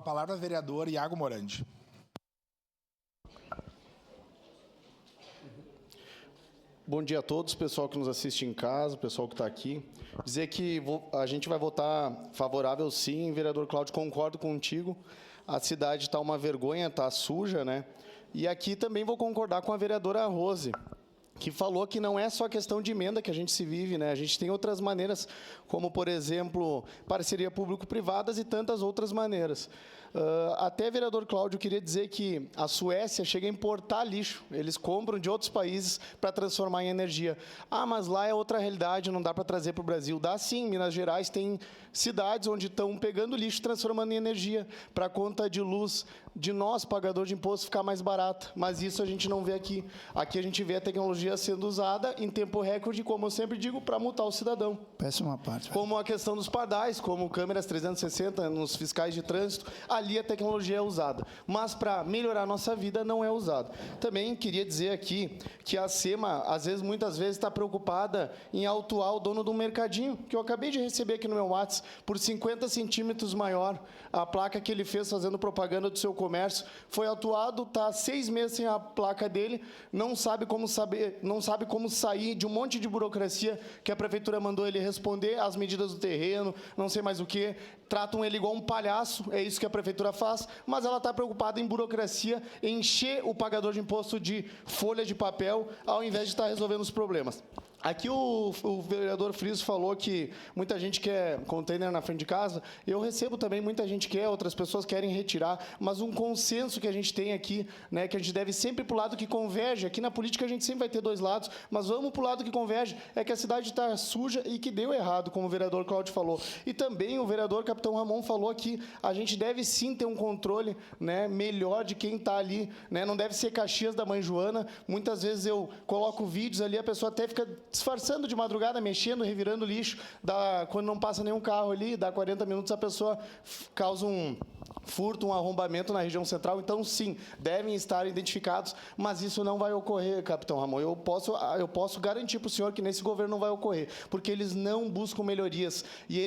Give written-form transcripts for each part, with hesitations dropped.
palavra ao vereador Iago Morandi. Bom dia a todos, pessoal que nos assiste em casa, pessoal que está aqui. Dizer que a gente vai votar favorável sim, vereador Cláudio, concordo contigo. A cidade está uma vergonha, está suja, né? E aqui também vou concordar com a vereadora Rose, que falou que não é só questão de emenda que a gente se vive, né? A gente tem outras maneiras, como, por exemplo, parceria público-privadas e tantas outras maneiras. Até, vereador Cláudio, eu queria dizer que a Suécia chega a importar lixo. Eles compram de outros países para transformar em energia. Ah, mas lá é outra realidade, não dá para trazer para o Brasil. Dá sim, Minas Gerais tem cidades onde estão pegando lixo e transformando em energia para a conta de luz de nós, pagador de imposto, ficar mais barata. Mas isso a gente não vê aqui. Aqui a gente vê a tecnologia sendo usada em tempo recorde, como eu sempre digo, para multar o cidadão. Peço uma parte. Como a questão dos pardais, como câmeras 360 nos fiscais de trânsito, ali a tecnologia é usada. Mas para melhorar a nossa vida não é usada. Também queria dizer aqui que a SEMA, muitas vezes, está preocupada em autuar o dono do mercadinho, que eu acabei de receber aqui no meu WhatsApp, por 50 centímetros maior. A placa que ele fez fazendo propaganda do seu comércio foi autuado, está 6 meses sem a placa dele, não sabe como sair de um monte de burocracia que a prefeitura mandou ele responder, as medidas do terreno, não sei mais o quê. Tratam ele igual um palhaço, é isso que a prefeitura faz, mas ela está preocupada em burocracia, em encher o pagador de imposto de folha de papel, ao invés de estar resolvendo os problemas. Aqui o vereador Friso falou que muita gente quer container na frente de casa. Eu recebo também, muita gente quer, outras pessoas querem retirar, mas um consenso que a gente tem aqui, né, que a gente deve sempre para o lado que converge. Aqui na política a gente sempre vai ter dois lados, mas vamos para o lado que converge, é que a cidade está suja e que deu errado, como o vereador Cláudio falou. E também o vereador Capitão Ramon falou que a gente deve sim ter um controle, né, melhor de quem está ali, né, não deve ser Caxias da Mãe Joana. Muitas vezes eu coloco vídeos ali, a pessoa até fica disfarçando de madrugada, mexendo, revirando lixo, quando não passa nenhum carro ali, dá 40 minutos, a pessoa causa um furto, um arrombamento na região central. Então, sim, devem estar identificados, mas isso não vai ocorrer, Capitão Ramon. Eu posso garantir para o senhor que nesse governo não vai ocorrer, porque eles não buscam melhorias e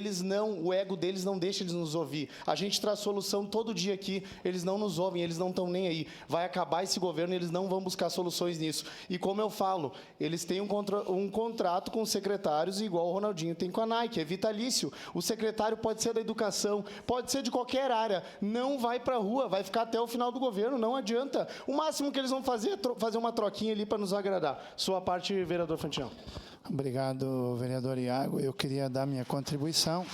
o ego deles não deixa eles nos ouvir. A gente traz solução todo dia aqui, eles não nos ouvem, eles não estão nem aí. Vai acabar esse governo e eles não vão buscar soluções nisso. E como eu falo, eles têm um contrato com os secretários igual o Ronaldinho tem com a Nike, é vitalício. O secretário pode ser da educação, pode ser de qualquer área, não vai para a rua, vai ficar até o final do governo, não adianta. O máximo que eles vão fazer é fazer uma troquinha ali para nos agradar. Sua parte, vereador Fantinão. Obrigado, vereador Iago. Eu queria dar minha contribuição.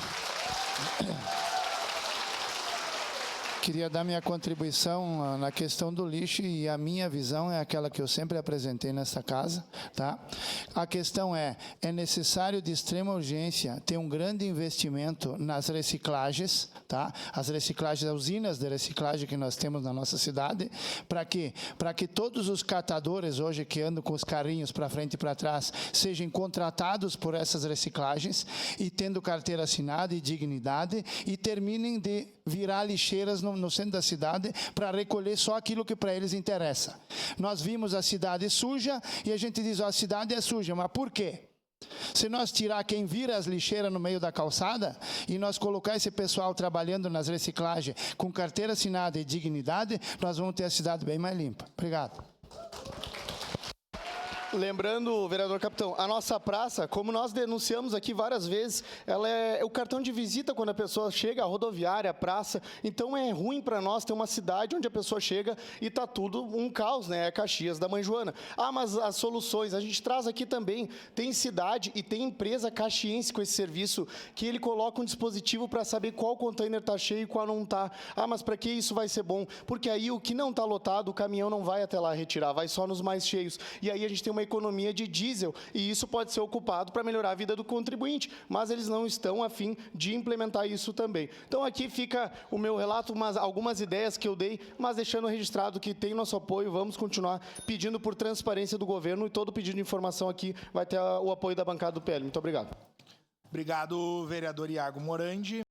Queria dar minha contribuição na questão do lixo, e a minha visão é aquela que eu sempre apresentei nessa casa, tá? A questão é necessário de extrema urgência ter um grande investimento nas reciclagens, tá? As reciclagens, as usinas de reciclagem que nós temos na nossa cidade, para quê? Para que todos os catadores hoje que andam com os carrinhos para frente e para trás sejam contratados por essas reciclagens e tendo carteira assinada e dignidade, e terminem de virar lixeiras no centro da cidade para recolher só aquilo que para eles interessa. Nós vimos a cidade suja e a gente diz, a cidade é suja, mas por quê? Se nós tirar quem vira as lixeiras no meio da calçada e nós colocar esse pessoal trabalhando nas reciclagens com carteira assinada e dignidade, nós vamos ter a cidade bem mais limpa. Obrigado. Lembrando, vereador Capitão, a nossa praça, como nós denunciamos aqui várias vezes, ela é o cartão de visita quando a pessoa chega, a rodoviária, a praça. Então é ruim para nós ter uma cidade onde a pessoa chega e está tudo um caos, né? É Caxias da Mãe Joana. Ah, mas as soluções, a gente traz aqui também, tem cidade e tem empresa caxiense com esse serviço, que ele coloca um dispositivo para saber qual container está cheio e qual não está. Ah, mas para que isso vai ser bom? Porque aí o que não está lotado, o caminhão não vai até lá retirar, vai só nos mais cheios. E aí a gente tem uma economia de diesel, e isso pode ser ocupado para melhorar a vida do contribuinte, mas eles não estão a fim de implementar isso também. Então aqui fica o meu relato, algumas ideias que eu dei, mas deixando registrado que tem nosso apoio. Vamos continuar pedindo por transparência do governo, e todo pedido de informação aqui vai ter o apoio da bancada do PL. Muito obrigado. Obrigado, vereador Iago Morandi.